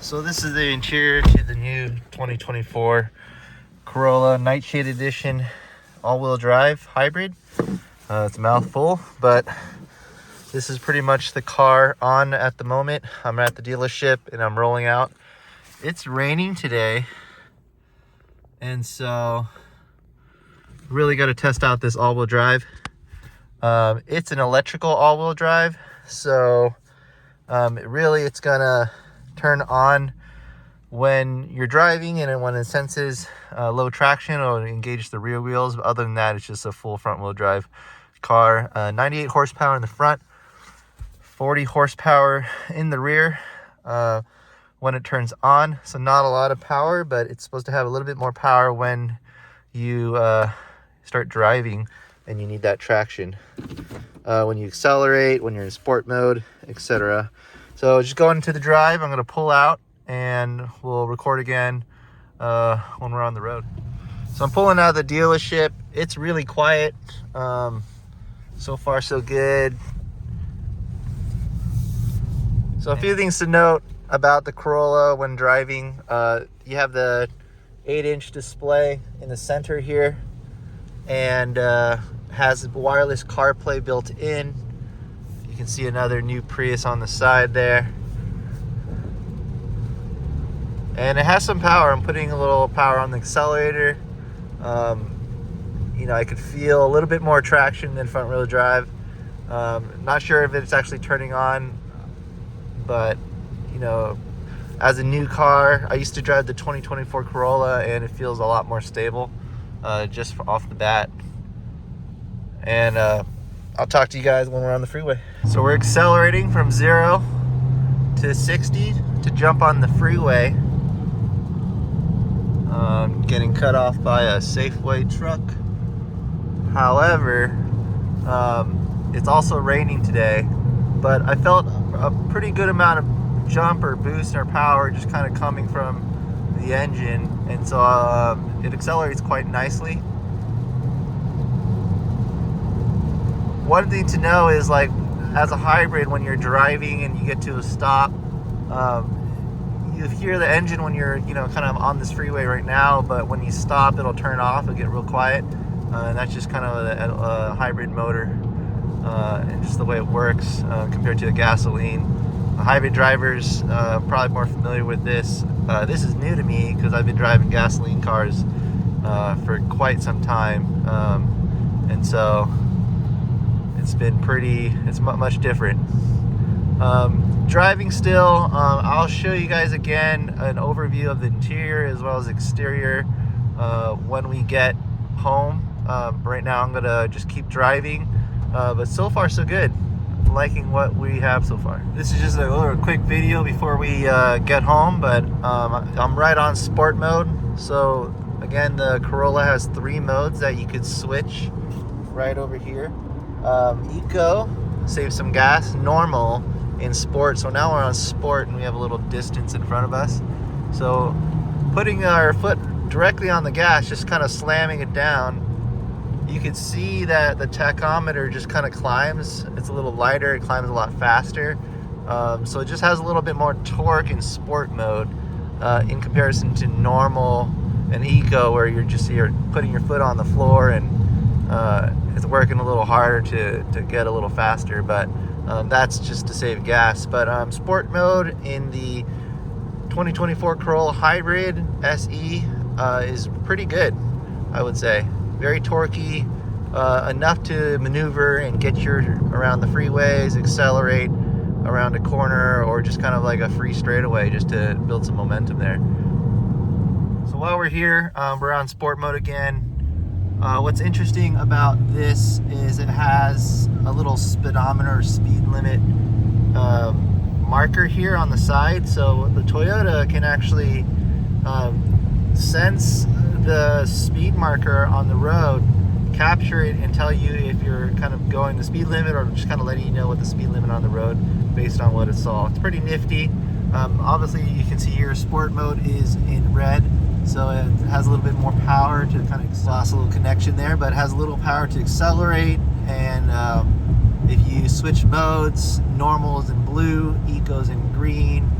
So this is the interior to the new 2024 Corolla Nightshade Edition all-wheel drive hybrid. It's a mouthful, but this is pretty much the car on at the moment. I'm at the dealership and I'm rolling out. It's raining today, and so really got to test out this all-wheel drive. It's an electrical all-wheel drive, so it's gonna turn on when you're driving, and when it senses low traction, it'll engage the rear wheels. But other than that, it's just a full front wheel drive car. 98 horsepower in the front, 40 horsepower in the rear when it turns on. So not a lot of power, but it's supposed to have a little bit more power when you start driving and you need that traction. When you accelerate, when you're in sport mode, etc. So just going into the drive, I'm going to pull out and we'll record again when we're on the road. So I'm pulling out of the dealership. It's really quiet. So far so good. So a few things to note about the Corolla when driving. You have the 8-inch display in the center here, and has wireless CarPlay built in. You can see another new Prius on the side there. And it has some power. I'm putting a little power on the accelerator. I could feel a little bit more traction than front wheel drive. Not sure if it's actually turning on, but as a new car, I used to drive the 2024 Corolla and it feels a lot more stable just off the bat. And I'll talk to you guys when we're on the freeway. So we're accelerating from 0 to 60 to jump on the freeway. Getting cut off by a Safeway truck. However, it's also raining today, but I felt a pretty good amount of jump or boost or power just kind of coming from the engine, and so it accelerates quite nicely. One thing to know is, like, as a hybrid, when you're driving and you get to a stop, you hear the engine when you're kind of on this freeway right now, but when you stop, it'll turn off. It'll get real quiet, and that's just kind of a hybrid motor, and just the way it works compared to the gasoline. Hybrid drivers probably more familiar with this. This is new to me because I've been driving gasoline cars for quite some time, and so it's much different. Driving still, I'll show you guys again an overview of the interior as well as exterior when we get home. Right now I'm gonna just keep driving, but so far so good. Liking what we have so far. This is just a little quick video before we get home, but I'm right on sport mode. So again, the Corolla has 3 modes that you could switch right over here. Eco, save some gas. Normal, in sport. So now we're on sport and we have a little distance in front of us. So putting our foot directly on the gas, just kind of slamming it down, you can see that the tachometer just kind of climbs. It's a little lighter, it climbs a lot faster. So it just has a little bit more torque in sport mode in comparison to normal and eco, where you're putting your foot on the floor and it's working a little harder to get a little faster, but that's just to save gas. But sport mode in the 2024 Corolla Hybrid SE is pretty good, I would say. Very torquey, enough to maneuver and get you around the freeways, accelerate around a corner, or just kind of like a free straightaway just to build some momentum there. So while we're here, we're on sport mode again. What's interesting about this is it has a little speedometer or speed limit marker here on the side. So the Toyota can actually sense the speed marker on the road, capture it, and tell you if you're kind of going the speed limit, or just kind of letting you know what the speed limit on the road based on what it saw. It's pretty nifty. Obviously you can see here sport mode is in red, so it has a little bit more power to kind of lost a little connection there, but it has a little power to accelerate. And if you switch modes, normal's in blue, eco's in green,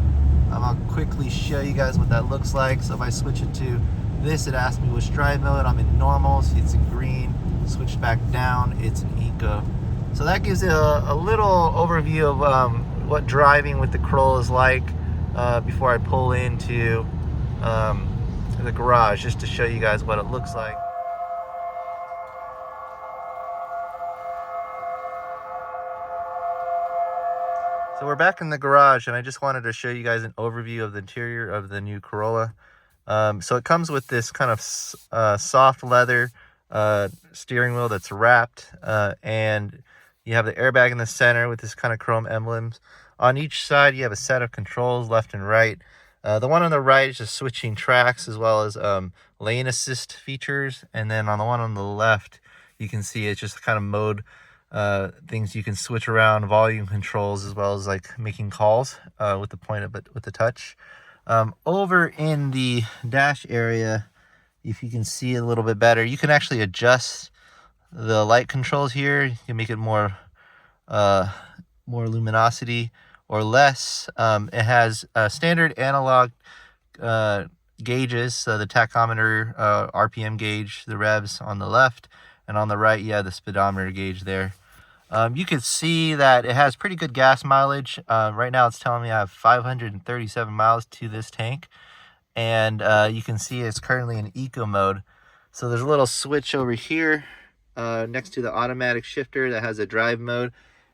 I'll quickly show you guys what that looks like. So if I switch it to this, it asks me which drive mode. I'm in normal, so it's in green. Switch back down, it's in eco. So that gives you a little overview of what driving with the Corolla is like before I pull into the garage, just to show you guys what it looks like. So we're back in the garage, and I just wanted to show you guys an overview of the interior of the new Corolla. So it comes with this kind of soft leather steering wheel that's wrapped, and you have the airbag in the center with this kind of chrome emblems. On each side, you have a set of controls, left and right. The one on the right is just switching tracks, as well as lane assist features. And then on the one on the left, you can see it's just kind of mode things you can switch around, volume controls, as well as like making calls with the point of it, with the touch. Over in the dash area, if you can see a little bit better, you can actually adjust the light controls here. You can make it more luminosity or less. It has standard analog gauges, so the tachometer, RPM gauge, the revs on the left, and on the right you have the speedometer gauge there. You can see that it has pretty good gas mileage. Right now it's telling me I have 537 miles to this tank, and you can see it's currently in eco mode. So there's a little switch over here next to the automatic shifter that has a drive mode.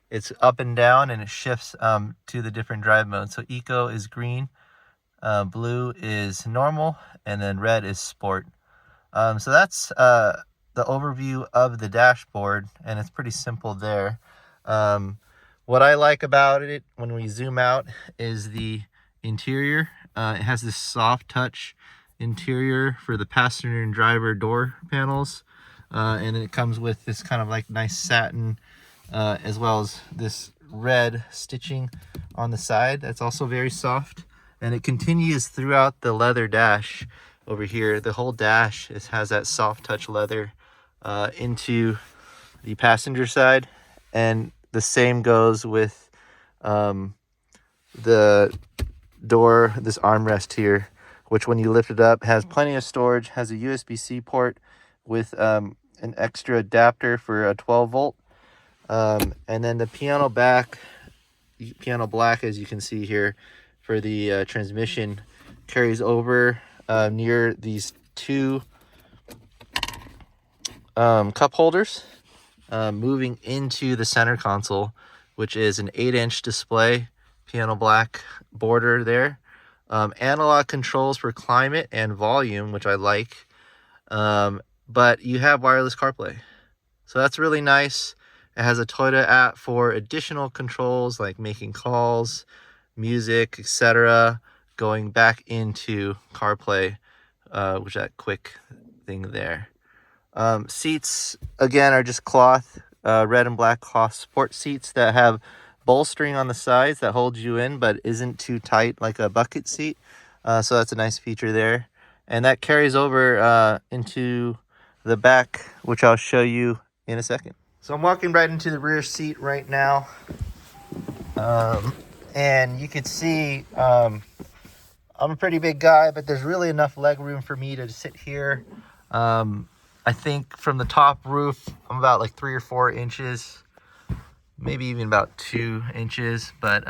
It's up and down, and it shifts to the different drive modes. So eco is green, blue is normal, and then red is sport. So that's the overview of the dashboard, and it's pretty simple there. What I like about it when we zoom out is the interior. It has this soft touch interior for the passenger and driver door panels, and it comes with this kind of like nice satin, as well as this red stitching on the side that's also very soft, and it continues throughout the leather dash over here. The whole dash has that soft touch leather into the passenger side, and the same goes with the door, this armrest here, which when you lift it up has plenty of storage, has a USB-C port with an extra adapter for a 12 volt. And then the piano black, as you can see here, for the transmission carries over near these two cup holders, moving into the center console, which is an 8-inch display, piano black border there. Analog controls for climate and volume, which I like, but you have wireless CarPlay, so that's really nice. It has a Toyota app for additional controls like making calls, music, etc., going back into CarPlay, which is that quick thing there. Seats, again, are just cloth, red and black cloth sport seats that have bolstering on the sides that holds you in but isn't too tight like a bucket seat. So that's a nice feature there. And that carries over into the back, which I'll show you in a second. So I'm walking right into the rear seat right now. And you can see I'm a pretty big guy, but there's really enough leg room for me to sit here. I think from the top roof, I'm about like 3 or 4 inches, maybe even about 2 inches, but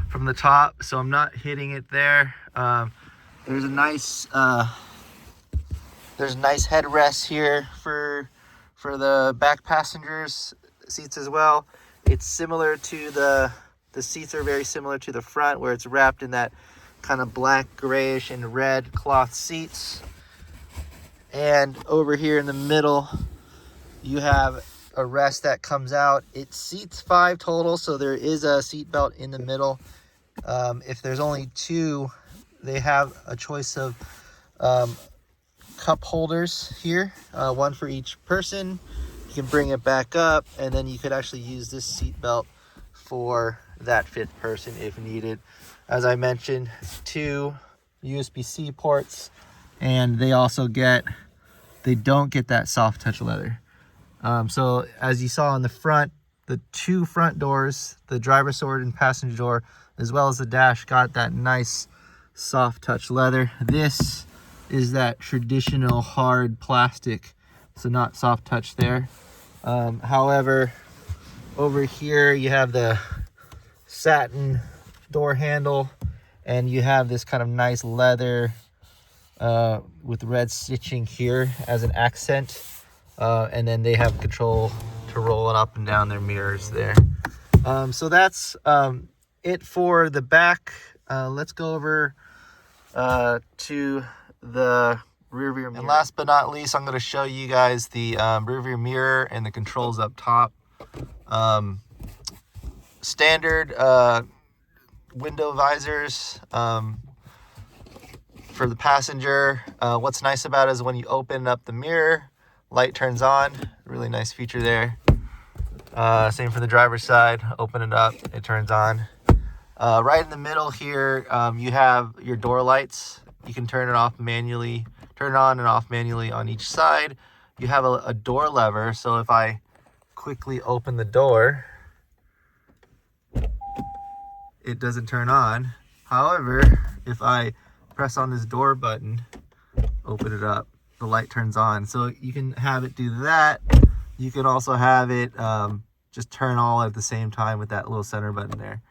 from the top, so I'm not hitting it there. There's a nice headrest here for the back passengers seats as well. It's similar to the seats are very similar to the front, where it's wrapped in that kind of black, grayish, and red cloth seats. And over here in the middle, you have a rest that comes out. It seats 5 total, so there is a seat belt in the middle. If there's only 2, they have a choice of cup holders here, 1 for each person. You can bring it back up, and then you could actually use this seat belt for that 5th person if needed. As I mentioned, 2 USB-C ports, and they don't get that soft touch leather. So as you saw in the front, the two front doors, the driver's side and passenger door, as well as the dash, got that nice soft touch leather. This is that traditional hard plastic, so not soft touch there. However, over here you have the satin door handle, and you have this kind of nice leather with red stitching here as an accent, and then they have control to roll it up and down their mirrors there. So that's it for the back. Let's go over to the rear view mirror. And last but not least, I'm going to show you guys the rear view mirror and the controls up top. Standard window visors for the passenger. What's nice about it is when you open up the mirror, light turns on. Really nice feature there. Same for the driver's side. Open it up, it turns on. Right in the middle here, you have your door lights. You can turn it off manually, turn it on and off manually on each side. You have a door lever, so if I quickly open the door, it doesn't turn on. However, if I press on this door button, open it up, the light turns on. So you can have it do that. You can also have it just turn all at the same time with that little center button there.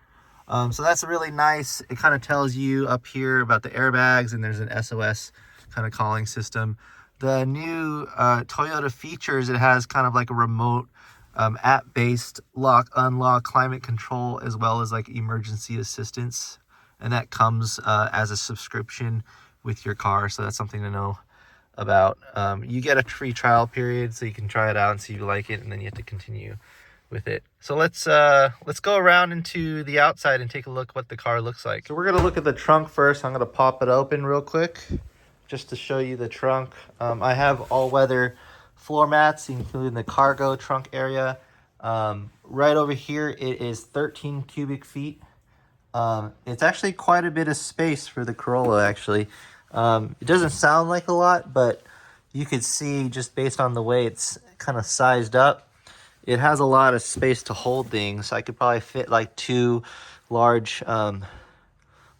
So that's really nice. It kind of tells you up here about the airbags, and there's an SOS kind of calling system. The new Toyota features, it has kind of like a remote app-based lock, unlock, climate control, as well as like emergency assistance. And that comes as a subscription with your car. So that's something to know about. You get a free trial period, so you can try it out and see if you like it, and then you have to continue with it. So let's go around into the outside and take a look what the car looks like. So we're gonna look at the trunk first. I'm gonna pop it open real quick just to show you the trunk. I have all-weather floor mats, including the cargo trunk area. Right over here, it is 13 cubic feet. It's actually quite a bit of space for the Corolla, actually. It doesn't sound like a lot, but you could see just based on the way it's kind of sized up, it has a lot of space to hold things. I could probably fit like two large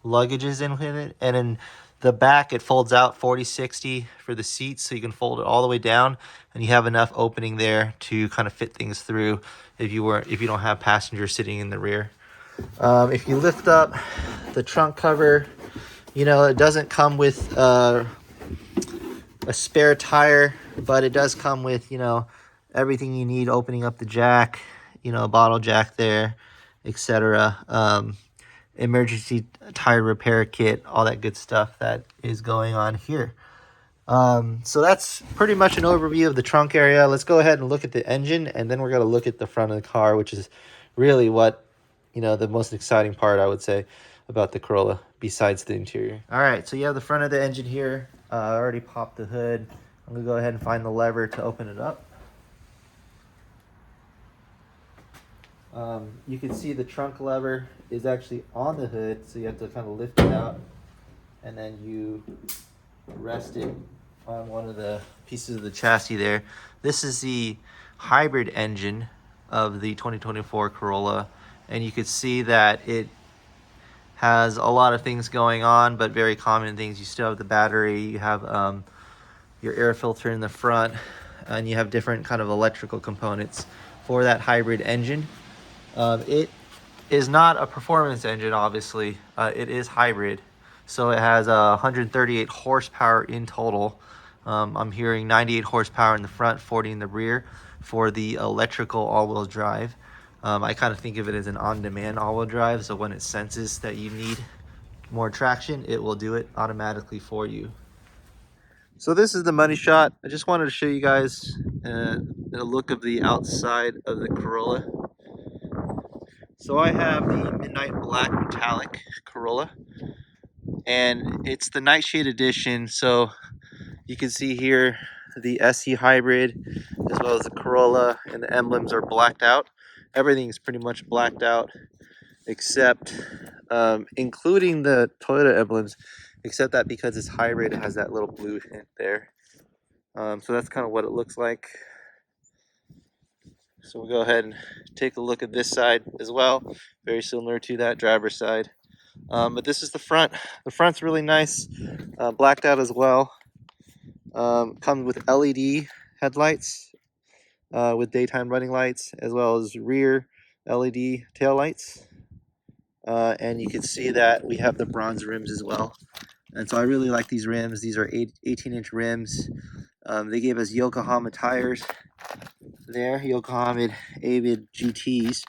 luggages in with it. And in the back, it folds out 40-60 for the seats, so you can fold it all the way down, and you have enough opening there to kind of fit things through if you don't have passengers sitting in the rear. If you lift up the trunk cover, you know, it doesn't come with a spare tire, but it does come with, you know, everything you need, opening up the jack, you know, a bottle jack there, etc. Emergency tire repair kit, all that good stuff that is going on here. So that's pretty much an overview of the trunk area. Let's go ahead and look at the engine, and then we're going to look at the front of the car, which is really what, you know, the most exciting part, I would say, about the Corolla, besides the interior. All right, so you have the front of the engine here. I already popped the hood. I'm going to go ahead and find the lever to open it up. You can see the trunk lever is actually on the hood, so you have to kind of lift it out, and then you rest it on one of the pieces of the chassis there. This is the hybrid engine of the 2024 Corolla, and you could see that it has a lot of things going on, but very common things. You still have the battery, you have your air filter in the front, and you have different kind of electrical components for that hybrid engine. It is not a performance engine, obviously. It is hybrid, so it has 138 horsepower in total. I'm hearing 98 horsepower in the front, 40 in the rear for the electrical all-wheel drive. I kind of think of it as an on-demand all-wheel drive, so when it senses that you need more traction, it will do it automatically for you. So this is the money shot. I just wanted to show you guys a look of the outside of the Corolla. So I have the Midnight Black Metallic Corolla, and it's the Nightshade edition. So you can see here the SE Hybrid as well as the Corolla, and the emblems are blacked out. Everything's pretty much blacked out except including the Toyota emblems, except that because it's hybrid, it has that little blue hint there. So that's kind of what it looks like. So we'll go ahead and take a look at this side as well. Very similar to that driver's side. But this is the front. The front's really nice, blacked out as well. Comes with LED headlights with daytime running lights, as well as rear LED tail lights. And you can see that we have the bronze rims as well. And so I really like these rims. These are 18-inch rims. They gave us Yokohama tires there, Yokohama AWD GTs.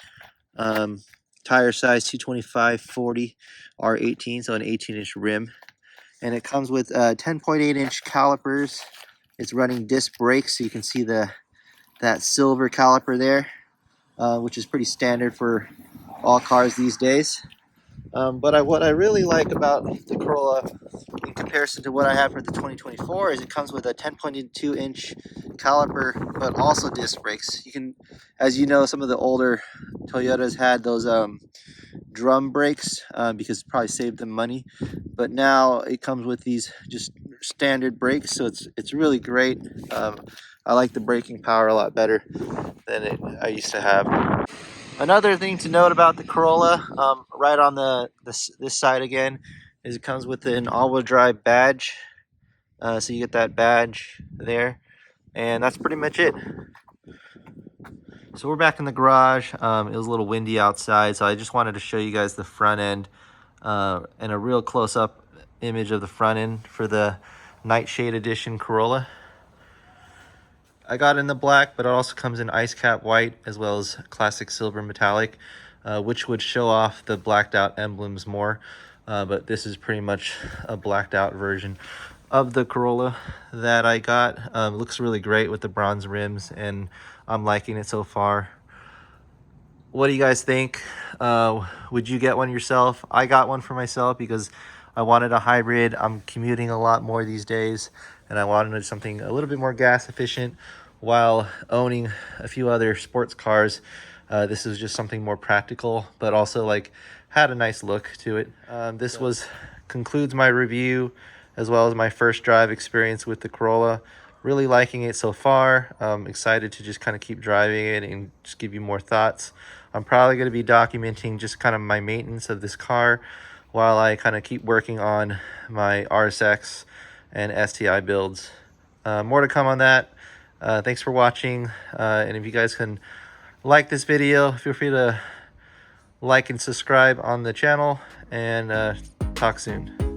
Tire size 225/40 R18, so an 18-inch rim. And it comes with 10.8-inch calipers. It's running disc brakes, so you can see that silver caliper there, which is pretty standard for all cars these days. But what I really like about the Corolla in comparison to what I have for the 2024 is it comes with a 10.2-inch caliper, but also disc brakes. You can, as you know, some of the older Toyotas had those drum brakes because it probably saved them money, but now it comes with these just standard brakes, so it's really great. I like the braking power a lot better than I used to have. Another thing to note about the Corolla, right on this side again, is it comes with an all-wheel drive badge. So you get that badge there, and that's pretty much it. So we're back in the garage. It was a little windy outside, so I just wanted to show you guys the front end and a real close-up image of the front end for the Nightshade Edition Corolla. I got in the black, but it also comes in ice cap white as well as classic silver metallic, which would show off the blacked out emblems more. But this is pretty much a blacked out version of the Corolla that I got. Looks really great with the bronze rims, and I'm liking it so far. What do you guys think? Would you get one yourself? I got one for myself because I wanted a hybrid. I'm commuting a lot more these days, and I wanted something a little bit more gas efficient while owning a few other sports cars. This is just something more practical, but also like had a nice look to it. This concludes my review as well as my first drive experience with the Corolla. Really liking it so far. Excited to just kind of keep driving it and just give you more thoughts. I'm probably going to be documenting just kind of my maintenance of this car while I kind of keep working on my RSX and STI builds. More to come on that. Thanks for watching. And if you guys can like this video, feel free to like and subscribe on the channel, and talk soon.